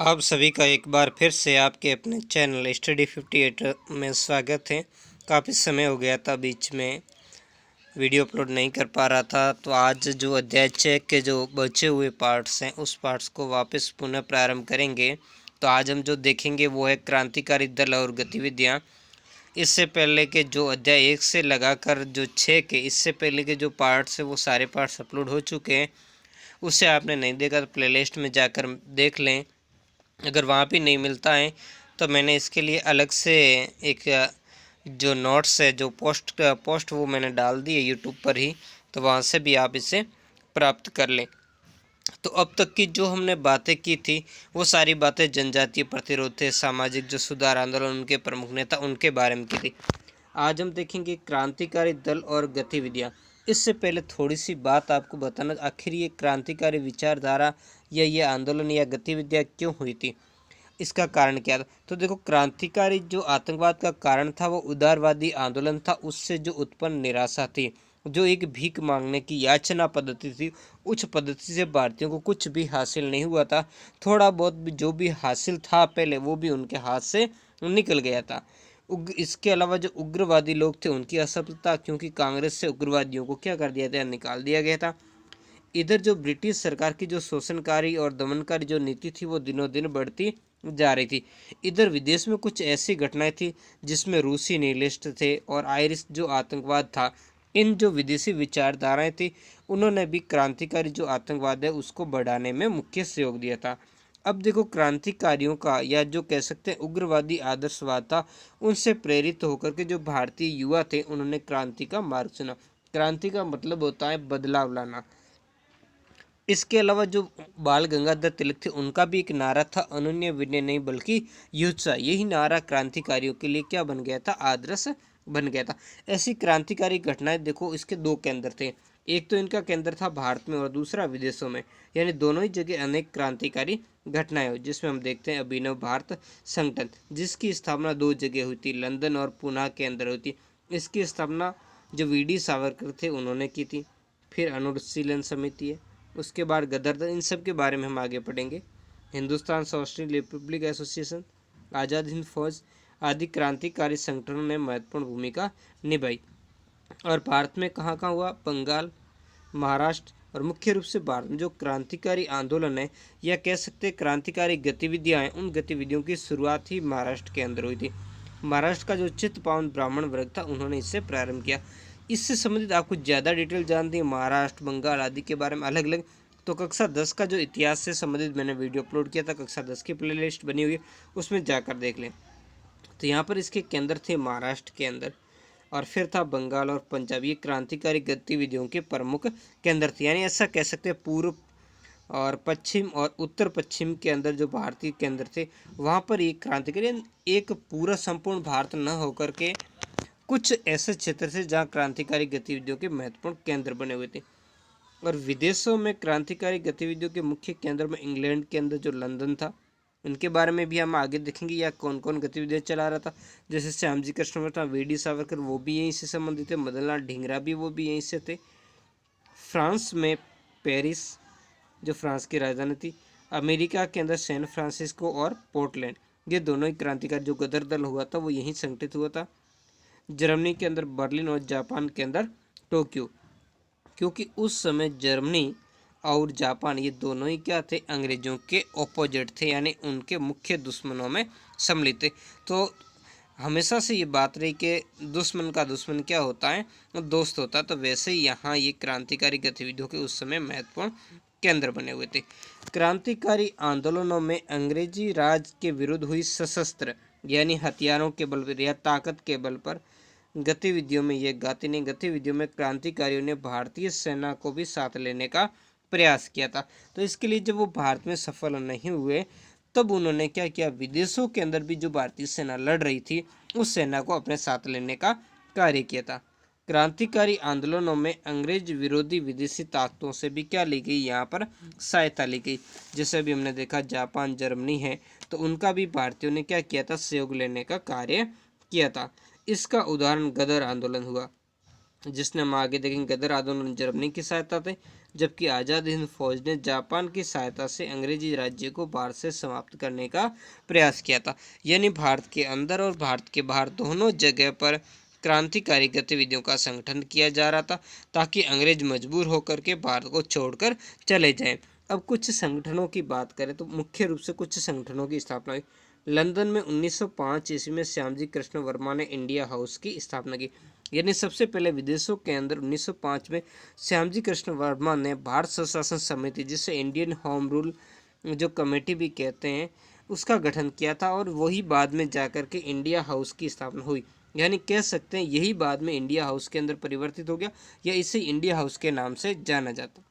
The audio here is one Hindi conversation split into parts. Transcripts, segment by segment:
आप सभी का एक बार फिर से आपके अपने चैनल स्टडी 58 में स्वागत है। काफ़ी समय हो गया था, बीच में वीडियो अपलोड नहीं कर पा रहा था। तो आज जो अध्याय 6 के जो बचे हुए पार्ट्स हैं उस पार्ट्स को वापस पुनः प्रारंभ करेंगे। तो आज हम जो देखेंगे वो है क्रांतिकारी दल और गतिविधियाँ। इससे पहले के जो अध्याय 1 से लगाकर जो 6 के इससे पहले के जो पार्ट्स हैं वो सारे पार्ट्स अपलोड हो चुके हैं। उससे आपने नहीं देखा तो प्लेलिस्ट में जाकर देख लें। अगर वहाँ भी नहीं मिलता है तो मैंने इसके लिए अलग से एक जो नोट्स है, जो पोस्ट वो मैंने डाल दी है यूट्यूब पर ही, तो वहाँ से भी आप इसे प्राप्त कर लें। तो अब तक की जो हमने बातें की थी वो सारी बातें जनजातीय प्रतिरोध थे, सामाजिक जो सुधार आंदोलन, उनके प्रमुख नेता, उनके बारे में की थी। आज हम देखेंगे क्रांतिकारी दल और गतिविधियाँ। इससे पहले थोड़ी सी बात आपको बताना, आखिर ये क्रांतिकारी विचारधारा या ये आंदोलन या गतिविधियाँ क्यों हुई थी, इसका कारण क्या था। तो देखो, क्रांतिकारी जो आतंकवाद का कारण था वो उदारवादी आंदोलन था। उससे जो उत्पन्न निराशा थी, जो एक भीख मांगने की याचना पद्धति थी, उस पद्धति से भारतीयों को कुछ भी हासिल नहीं हुआ था। थोड़ा बहुत भी जो भी हासिल था पहले, वो भी उनके हाथ से निकल गया था। इसके अलावा जो उग्रवादी लोग थे उनकी असफलता, क्योंकि कांग्रेस से उग्रवादियों को क्या कर दिया था, निकाल दिया गया था। इधर जो ब्रिटिश सरकार की जो शोषणकारी और दमनकारी जो नीति थी वो दिनों दिन बढ़ती जा रही थी। इधर विदेश में कुछ ऐसी घटनाएं थी जिसमें रूसी निहिलिस्ट थे और आयरिश जो आतंकवाद था। इन जो विदेशी विचारधाराएं थी उन्होंने भी क्रांतिकारी जो आतंकवाद है उसको बढ़ाने में मुख्य सहयोग दिया था। अब देखो, क्रांतिकारियों का या जो कह सकते हैं उग्रवादी आदर्शवाद था, उनसे प्रेरित होकर के जो भारतीय युवा थे उन्होंने क्रांति का मार्ग चुना। क्रांति का मतलब होता है बदलाव लाना। इसके अलावा जो बाल गंगाधर तिलक थे उनका भी एक नारा था, अनन्य विनय नहीं बल्कि युत्सा। यही नारा क्रांतिकारियों के लिए क्या बन गया था, आदर्श बन गया था। ऐसी क्रांतिकारी घटनाएं देखो, इसके दो केंद्र थे। एक तो इनका केंद्र था भारत में और दूसरा विदेशों में, यानी दोनों ही जगह अनेक क्रांतिकारी घटनाएं हुई। जिसमें हम देखते हैं अभिनव भारत संगठन, जिसकी स्थापना दो जगह हुई थी, लंदन और पुणे के अंदर हुई थी। इसकी स्थापना जो वी.डी. सावरकर थे उन्होंने की थी। फिर अनुशीलन समिति है, उसके बाद गदर दल, इन सब के बारे में हम आगे पढ़ेंगे। Hindustan socialist Republic association, Azad Hind फौज आदि क्रांतिकारी संगठनों ने महत्वपूर्ण भूमिका निभाई। और भारत में कहाँ कहाँ हुआ, बंगाल, महाराष्ट्र और मुख्य रूप से भारत में जो क्रांतिकारी आंदोलन है या कह सकते हैं क्रांतिकारी गतिविधियाँ हैं, उन गतिविधियों की शुरुआत ही महाराष्ट्र के अंदर हुई थी। महाराष्ट्र का जो चित्त पावन ब्राह्मण वर्ग था उन्होंने इससे प्रारंभ किया। इससे संबंधित आपको ज़्यादा डिटेल जानती है महाराष्ट्र, बंगाल आदि के बारे में अलग अलग, तो कक्षा 10 का जो इतिहास से संबंधित मैंने वीडियो अपलोड किया था, कक्षा 10 की प्लेलिस्ट बनी हुई है, उसमें जाकर देख लें। तो यहाँ पर इसके केंद्र थे महाराष्ट्र के अंदर, और फिर था बंगाल और पंजाब। ये क्रांतिकारी गतिविधियों के प्रमुख केंद्र थे, यानी ऐसा कह सकते हैं पूर्व और पश्चिम और उत्तर पश्चिम के अंदर जो भारतीय केंद्र थे वहाँ पर एक क्रांतिकारी, एक पूरा संपूर्ण भारत न होकर के कुछ ऐसे क्षेत्र थे जहाँ क्रांतिकारी गतिविधियों के महत्वपूर्ण केंद्र बने हुए थे। और विदेशों में क्रांतिकारी गतिविधियों के मुख्य केंद्र में इंग्लैंड के अंदर जो लंदन था, इनके बारे में भी हम आगे देखेंगे, या कौन कौन गतिविधियाँ चला रहा था। जैसे श्यामजी कृष्ण वर्मा, वी.डी. सावरकर, वो भी यहीं से संबंधित थे। मदनलाल ढींगरा भी, वो भी यहीं से थे। फ्रांस में पेरिस, जो फ्रांस की राजधानी थी। अमेरिका के अंदर सैन फ्रांसिस्को और पोर्टलैंड, ये दोनों ही क्रांतिकारी जो गदर दल हुआ था वो यहीं संगठित हुआ था। जर्मनी के अंदर बर्लिन और जापान के अंदर टोक्यो, क्योंकि उस समय जर्मनी और जापान ये दोनों ही क्या थे, अंग्रेजों के ऑपोजिट थे, यानी उनके मुख्य दुश्मनों में सम्मिलित थे। तो हमेशा से ये बात रही कि दुश्मन का दुश्मन क्या होता है, दोस्त होता है। तो वैसे ही यहाँ ये क्रांतिकारी गतिविधियों के उस समय महत्वपूर्ण केंद्र बने हुए थे। क्रांतिकारी आंदोलनों में अंग्रेजी राज के विरुद्ध हुई सशस्त्र यानी हथियारों के बल पर या ताकत के बल पर गतिविधियों में, ये गातिनी गतिविधियों में क्रांतिकारियों ने भारतीय सेना को भी साथ लेने का प्रयास किया था। तो इसके लिए जब वो भारत में सफल नहीं हुए तब उन्होंने क्या किया, विदेशों के अंदर भी जो भारतीय सेना लड़ रही थी उस सेना को अपने साथ लेने का कार्य किया था। क्रांतिकारी आंदोलनों में अंग्रेज विरोधी विदेशी ताकतों से भी क्या ली गई, यहाँ पर सहायता ली गई। जैसे अभी हमने देखा जापान, जर्मनी है, तो उनका भी भारतीयों ने क्या किया था, सहयोग लेने का कार्य किया था। इसका उदाहरण गदर आंदोलन हुआ। जिसने हम आगे देखेंगे गदर आंदोलन जर्मनी की सहायता थे, जबकि आज़ाद हिंद फौज ने जापान की सहायता से अंग्रेजी राज्य को भारत से समाप्त करने का प्रयास किया था। यानी भारत के अंदर और भारत के बाहर दोनों जगह पर क्रांतिकारी गतिविधियों का संगठन किया जा रहा था, ताकि अंग्रेज मजबूर होकर के भारत को छोड़कर चले जाएं। अब कुछ संगठनों की बात करें तो मुख्य रूप से कुछ संगठनों की स्थापना हुई। लंदन में 1905 ईस्वी में श्यामजी कृष्ण वर्मा ने इंडिया हाउस की स्थापना की। यानी सबसे पहले विदेशों के अंदर 1905 में श्यामजी कृष्ण वर्मा ने भारत स्वशासन समिति, जिसे इंडियन होम रूल जो कमेटी भी कहते हैं, उसका गठन किया था, और वही बाद में जाकर के इंडिया हाउस की स्थापना हुई। यानी कह सकते हैं यही बाद में इंडिया हाउस के अंदर परिवर्तित हो गया, या इसे इंडिया हाउस के नाम से जाना जाता।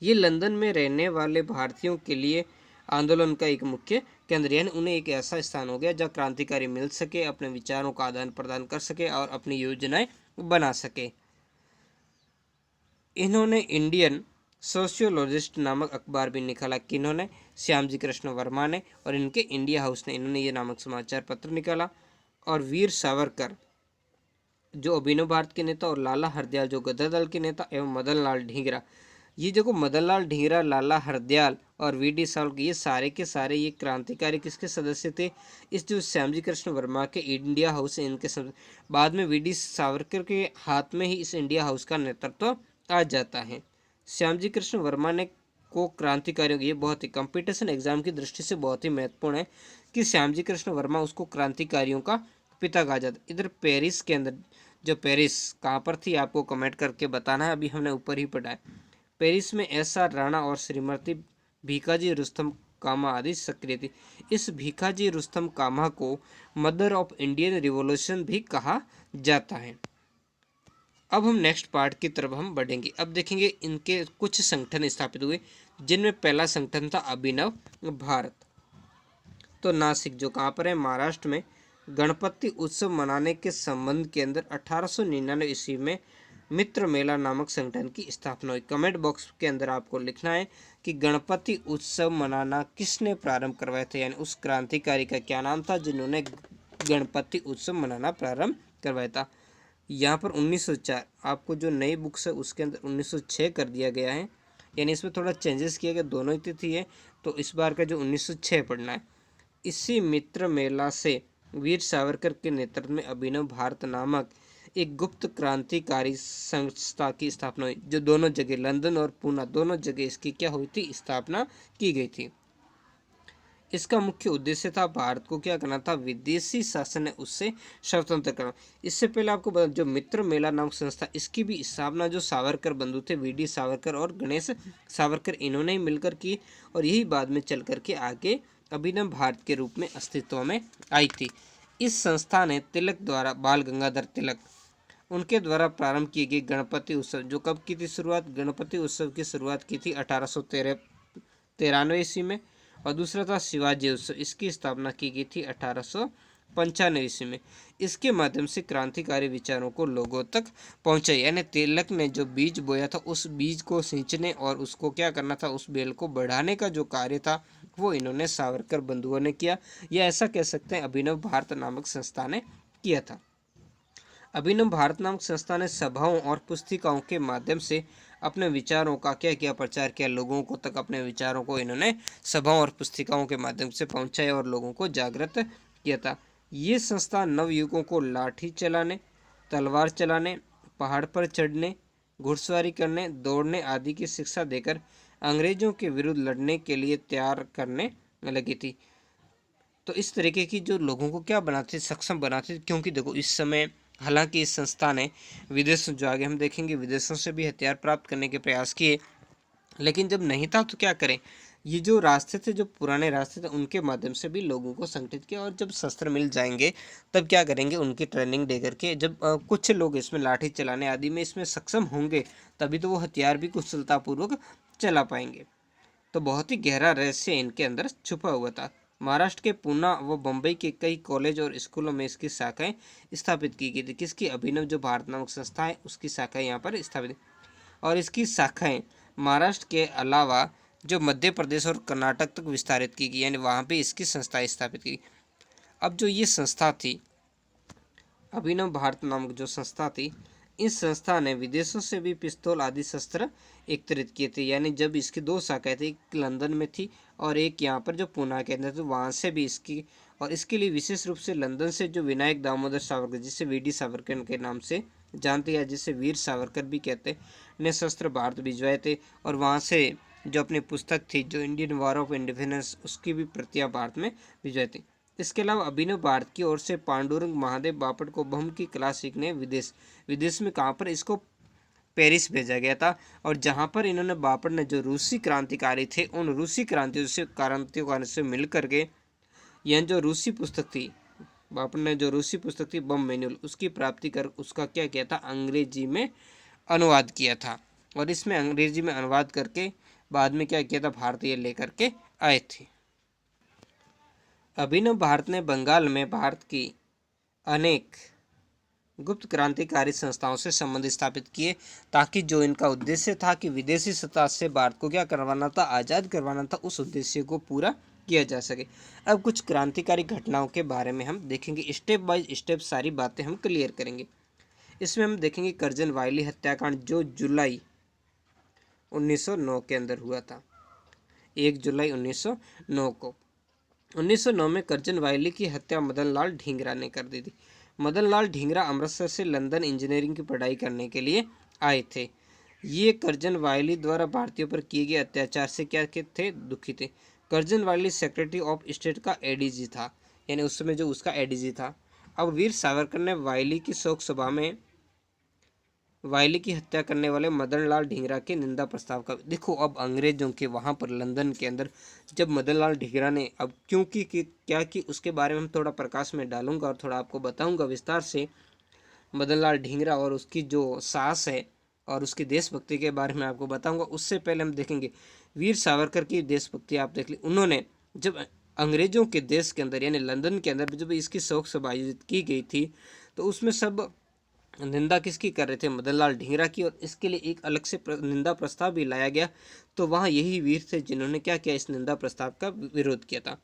ये लंदन में रहने वाले भारतीयों के लिए आंदोलन का एक मुख्य केंद्र, यानी उन्हें एक ऐसा स्थान हो गया जहाँ क्रांतिकारी मिल सके, अपने विचारों का आदान प्रदान कर सके और अपनी योजनाएं बना सके। इन्होंने इंडियन सोशियोलॉजिस्ट नामक अखबार भी निकाला। किन्होंने? श्यामजी कृष्ण वर्मा ने, और इनके इंडिया हाउस ने इन्होंने ये नामक समाचार पत्र निकाला। और वीर सावरकर जो अभिनव भारत के नेता, और लाला हरदयाल जो गदर दल के नेता, एवं मदन लाल ढींगरा, ये देखो मदन लाल ढींगरा, लाला हरदयाल और वी.डी. सावरकर, ये सारे के सारे ये क्रांतिकारी किसके सदस्य थे? इस जो श्यामजी कृष्ण वर्मा के इंडिया हाउस है इनके सदस्य। बाद में वी.डी. सावरकर के हाथ में ही इस इंडिया हाउस का नेतृत्व आ जाता है। श्यामजी कृष्ण वर्मा ने को क्रांतिकारियों, ये बहुत ही कंपटीशन एग्जाम की दृष्टि से बहुत ही महत्वपूर्ण है कि श्यामजी कृष्ण वर्मा उसको क्रांतिकारियों का पिता कहा जाता। इधर पेरिस के अंदर, जो पेरिस कहाँ पर थी आपको कमेंट करके बताना है, अभी हमने ऊपर ही पढ़ा है। पेरिस में एस आर राणा और श्रीमती भीखाजी रुस्तम कामा आदि सक्रिय थी। इस भीखाजी रुस्तम कामा को मदर ऑफ इंडियन रिवॉल्यूशन भी कहा जाता है। अब हम नेक्स्ट पार्ट की तरफ हम बढ़ेंगे। अब देखेंगे इनके कुछ संगठन स्थापित हुए, जिनमें पहला संगठन था अभिनव भारत। तो नासिक जो कहाँ पर है, महाराष्ट्र में, गणपति उत्सव मनाने के संबंध के अंदर 1899 ईस्वी में मित्र मेला नामक संगठन की स्थापना हुई। कमेंट बॉक्स के अंदर आपको लिखना है कि गणपति उत्सव मनाना किसने प्रारंभ करवाया था, यानी उस क्रांतिकारी का क्या नाम था जिन्होंने गणपति उत्सव मनाना प्रारंभ करवाया था। यहाँ पर 1904, आपको जो नई बुक्स है उसके अंदर 1906 कर दिया गया है, यानी इसमें थोड़ा चेंजेस किया गया, दोनों ही तिथि है, तो इस बार का जो 1906 पढ़ना है। इसी मित्र मेला से वीर सावरकर के नेतृत्व में अभिनव भारत नामक एक गुप्त क्रांतिकारी संस्था की स्थापना हुई, जो दोनों जगह लंदन और पूना दोनों जगह इसकी क्या हुई थी, स्थापना की गई थी। इसका मुख्य उद्देश्य था भारत को क्या करना था, विदेशी शासन है उससे स्वतंत्र करना। इससे पहले आपको बता, जो मित्र मेला नामक संस्था, इसकी भी स्थापना जो सावरकर बंधु थे, वी.डी. सावरकर और गणेश सावरकर, इन्होंने ही मिलकर की, और यही बाद में चल करके आगे अभिनव भारत के रूप में अस्तित्व में आई थी। इस संस्था ने तिलक द्वारा, बाल गंगाधर तिलक, उनके द्वारा प्रारंभ की गई गणपति उत्सव, जो कब की थी शुरुआत, गणपति उत्सव की शुरुआत की थी 1893 ईस्वी में। और दूसरा था शिवाजी उत्सव, इसकी स्थापना की गई थी 1895 ईस्वी में। इसके माध्यम से क्रांतिकारी विचारों को लोगों तक पहुंचाई, यानी तिलक ने जो बीज बोया था उस बीज को सींचने और उसको क्या करना था, उस बेल को बढ़ाने का जो कार्य था वो इन्होंने सावरकर बंधुओं ने किया, या ऐसा कह सकते हैं अभिनव भारत नामक संस्था ने किया था। अभिनव भारत नामक संस्था ने सभाओं और पुस्तिकाओं के माध्यम से अपने विचारों का क्या किया, प्रचार किया, लोगों को तक अपने विचारों को इन्होंने सभाओं और पुस्तिकाओं के माध्यम से पहुंचाया और लोगों को जागृत किया था। ये संस्था नवयुवकों को लाठी चलाने, तलवार चलाने, पहाड़ पर चढ़ने, घुड़सवारी करने, दौड़ने आदि की शिक्षा देकर अंग्रेजों के विरुद्ध लड़ने के लिए तैयार करने लगी थी। तो इस तरीके की जो लोगों को क्या बनाते, सक्षम बनाते, क्योंकि देखो इस समय हालांकि इस संस्था ने विदेशों, जो आगे हम देखेंगे, विदेशों से भी हथियार प्राप्त करने के प्रयास किए, लेकिन जब नहीं था तो क्या करें, ये जो रास्ते थे, जो पुराने रास्ते थे, उनके माध्यम से भी लोगों को संगठित किया। और जब शस्त्र मिल जाएंगे तब क्या करेंगे, उनकी ट्रेनिंग दे करके, जब कुछ लोग इसमें लाठी चलाने आदि में इसमें सक्षम होंगे, तभी तो वो हथियार भी कुशलतापूर्वक चला पाएंगे। तो बहुत ही गहरा रहस्य इनके अंदर छुपा हुआ था। महाराष्ट्र के पूना व बम्बई के कई कॉलेज और स्कूलों में इसकी शाखाएं स्थापित की गई थी। किसकी, अभिनव जो भारत नामक संस्था है उसकी शाखाएं यहाँ पर स्थापित, और इसकी शाखाएं महाराष्ट्र के अलावा जो मध्य प्रदेश और कर्नाटक तक विस्तारित की गई, यानी वहाँ भी इसकी संस्थाएं स्थापित की। अब जो ये संस्था थी, अभिनव भारत नामक जो संस्था थी, इस संस्था ने विदेशों से भी पिस्तौल आदि शस्त्र एकत्रित किए थे। यानी जब इसकी दो शाखाएं थी, एक लंदन में थी और एक यहाँ पर जो पूना के अंदर, तो वहाँ से भी इसकी, और इसके लिए विशेष रूप से लंदन से जो विनायक दामोदर सावरकर, जिसे वीडी सावरकर के नाम से जानते हैं, जिसे वीर सावरकर भी कहते हैं, ने शस्त्र भारत भिजवाए थे। और वहाँ से जो अपनी पुस्तक थी जो इंडियन वॉर ऑफ इंडिपेंडेंस, उसकी भी प्रतियां भारत में भिजवाई थी। इसके अलावा अभिनव भारत की ओर से पांडुरंग महादेव बापट को बम की कला सीखने विदेश में कहाँ पर, इसको पेरिस भेजा गया था। और जहाँ पर इन्होंने बापट ने जो रूसी क्रांतिकारी थे, उन रूसी क्रांतियों से मिल करके यह जो रूसी पुस्तक थी, बापट ने जो रूसी पुस्तक थी बम मैनुअल, उसकी प्राप्ति कर उसका क्या किया था, अंग्रेजी में अनुवाद किया था। और इसमें अंग्रेजी में अनुवाद करके बाद में क्या किया था, भारतीय लेकर के आए थे। अभिनव भारत ने बंगाल में भारत की अनेक गुप्त क्रांतिकारी संस्थाओं से संबंध स्थापित किए, ताकि जो इनका उद्देश्य था कि विदेशी सत्ता से भारत को क्या करवाना था, आज़ाद करवाना था, उस उद्देश्य को पूरा किया जा सके। अब कुछ क्रांतिकारी घटनाओं के बारे में हम देखेंगे, स्टेप बाय स्टेप सारी बातें हम क्लियर करेंगे। इसमें हम देखेंगे कर्जन वायली हत्याकांड, जो जुलाई 1909 के अंदर हुआ था, 1 जुलाई 1909 को। 1909 में कर्जन वायली की हत्या मदन लाल ढींगरा ने कर दी थी। मदन लाल ढींगरा अमृतसर से लंदन इंजीनियरिंग की पढ़ाई करने के लिए आए थे। ये कर्जन वायली द्वारा भारतीयों पर किए गए अत्याचार से क्या थे, दुखी थे। कर्जन वायली सेक्रेटरी ऑफ स्टेट का एडीजी था, यानी उस समय जो उसका एडीजी था। अब वीर सावरकर ने वायली की शोक सभा में वायली की हत्या करने वाले मदन लाल ढींगरा के निंदा प्रस्ताव का, देखो अब अंग्रेजों के वहाँ पर लंदन के अंदर जब मदन लाल ढींगरा ने, अब क्योंकि क्या कि उसके बारे में हम थोड़ा प्रकाश में डालूंगा और थोड़ा आपको बताऊंगा विस्तार से, मदन लाल ढींगरा और उसकी जो सास है और उसकी देशभक्ति के बारे में आपको बताऊंगा। उससे पहले हम देखेंगे वीर सावरकर की देशभक्ति। आप देख ली, उन्होंने जब अंग्रेजों के देश के अंदर यानी लंदन के अंदर जब इसकी शोक सभा आयोजित की गई थी, तो उसमें सब निंदा किसकी कर रहे थे, मदन लाल ढींगरा की, और इसके लिए एक अलग से निंदा प्रस्ताव भी लाया गया। तो वहाँ यही वीर थे जिन्होंने क्या किया, इस निंदा प्रस्ताव का विरोध किया था।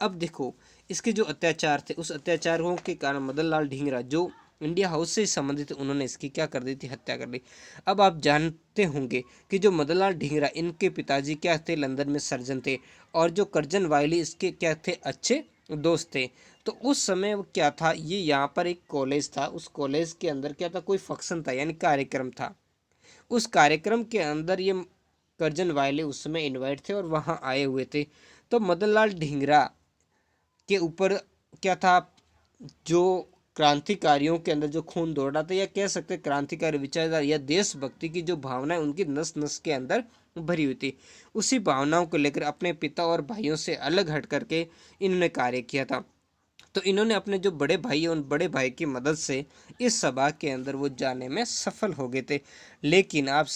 अब देखो इसके जो अत्याचार थे, उस अत्याचारों के कारण मदन लाल ढींगरा जो इंडिया हाउस से संबंधित, उन्होंने इसकी क्या कर दी थी, हत्या कर दी। अब आप जानते होंगे कि जो मदन लाल ढींगरा, इनके पिताजी क्या थे, लंदन में सर्जन थे, और जो कर्जन वायली इसके क्या थे, अच्छे दोस्त थे। तो उस समय क्या था, ये यहाँ पर एक कॉलेज था, उस कॉलेज के अंदर क्या था, कोई फंक्शन था यानी कार्यक्रम था। उस कार्यक्रम के अंदर ये कर्जन वायली उस समय इनवाइट थे और वहाँ आए हुए थे। तो मदन लाल ढींगरा के ऊपर क्या था, जो क्रांतिकारियों के अंदर जो खून दौड़ रहा था, या कह सकते क्रांतिकारी विचारधारा या देशभक्ति की जो भावना है उनकी नस नस के अंदर भरी हुई थी। उसी भावनाओं को लेकर अपने पिता और भाइयों से अलग हट करके इन्होंने कार्य किया था। तो इन्होंने अपने जो बड़े भाई है, उन बड़े भाई की मदद से इस सभा के अंदर वो जाने में सफल हो गए थे। लेकिन आप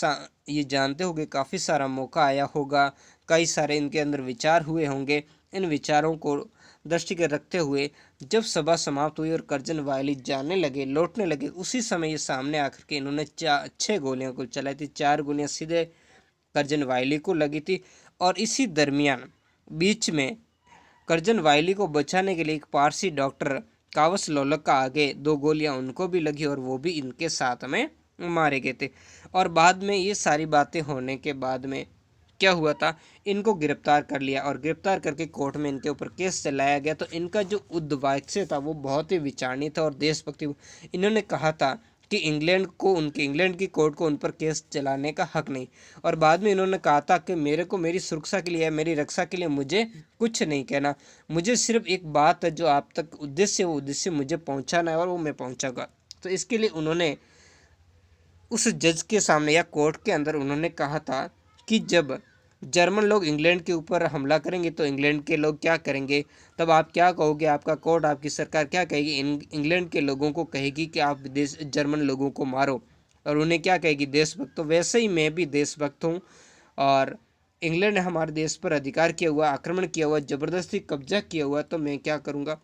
ये जानते होंगे काफ़ी सारा मौका आया होगा, कई सारे इनके अंदर विचार हुए होंगे। इन विचारों को दृष्टिगत रखते हुए जब सभा समाप्त हुई और कर्जन वायली जाने लगे, लौटने लगे, उसी समय ये सामने आकर के इन्होंने 6 गोलियां को चलाई थी। 4 गोलियां सीधे कर्जन वायली को लगी थी, और इसी दरमियान बीच में कर्जन वायली को बचाने के लिए एक पारसी डॉक्टर कावस लोलक का आगे 2 गोलियां उनको भी लगी, और वो भी इनके साथ में मारे गए थे। और बाद में ये सारी बातें होने के बाद में क्या हुआ था, इनको गिरफ्तार कर लिया, और गिरफ्तार करके कोर्ट में इनके ऊपर केस चलाया गया। तो इनका जो उद्देश्य था वो बहुत ही विचारणीय था और देशभक्ति। इन्होंने कहा था कि इंग्लैंड की कोर्ट को उन पर केस चलाने का हक नहीं, और बाद में इन्होंने कहा था कि मेरे को मेरी सुरक्षा के लिए, मेरी रक्षा के लिए मुझे कुछ नहीं कहना, मुझे सिर्फ एक बात है जो आप तक उद्देश्य, वो उद्देश्य मुझे पहुंचाना है और वो मैं पहुंचाऊंगा। तो इसके लिए उन्होंने उस जज के सामने या कोर्ट के अंदर उन्होंने कहा था कि जब जर्मन लोग इंग्लैंड के ऊपर हमला करेंगे तो इंग्लैंड के लोग क्या करेंगे, तब आप क्या कहोगे, आपका कोर्ट, आपकी सरकार क्या कहेगी, इंग्लैंड के लोगों को कहेगी कि आप जर्मन लोगों को मारो, और उन्हें क्या कहेगी, देशभक्त। तो वैसे ही मैं भी देशभक्त हूँ, और इंग्लैंड ने हमारे देश पर अधिकार किया हुआ, आक्रमण किया हुआ, ज़बरदस्ती कब्जा किया हुआ, तो मैं क्या करूँगा,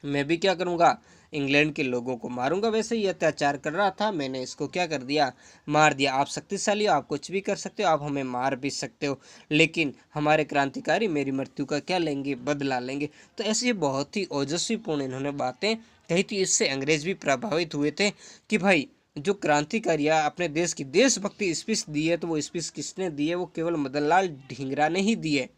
मैं भी क्या करूँगा, इंग्लैंड के लोगों को मारूंगा। वैसे ही अत्याचार कर रहा था, मैंने इसको क्या कर दिया, मार दिया। आप शक्तिशाली हो, आप कुछ भी कर सकते हो, आप हमें मार भी सकते हो, लेकिन हमारे क्रांतिकारी मेरी मृत्यु का क्या लेंगे, बदला लेंगे। तो ऐसी बहुत ही ओजस्वीपूर्ण इन्होंने बातें कही थी। इससे अंग्रेज भी प्रभावित हुए थे कि भाई जो क्रांतिकारी अपने देश की देशभक्ति स्पीच दी है, तो वो स्पीच किसने दी है? वो केवल मदन लाल ढींगरा ने ही दी है।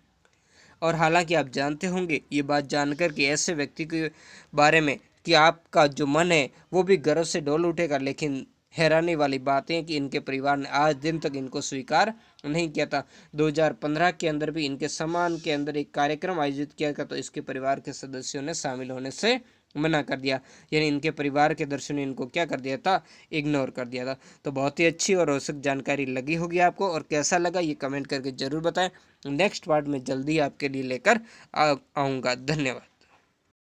और हालांकि आप जानते होंगे ये बात जानकर कि ऐसे व्यक्ति के बारे में कि आपका जो मन है वो भी गर्व से डोल उठेगा, लेकिन हैरानी वाली बात है कि इनके परिवार ने आज दिन तक इनको स्वीकार नहीं किया था। 2015 के अंदर भी इनके सम्मान के अंदर एक कार्यक्रम आयोजित किया था, तो इसके परिवार के सदस्यों ने शामिल होने से मना कर दिया, यानी इनके परिवार के दर्शकों ने इनको क्या कर दिया था? इग्नोर कर दिया था। तो बहुत ही अच्छी और रोचक जानकारी लगी होगी आपको, और कैसा लगा ये कमेंट करके ज़रूर बताएं। नेक्स्ट पार्ट में जल्दी आपके लिए लेकर आऊँगा। धन्यवाद।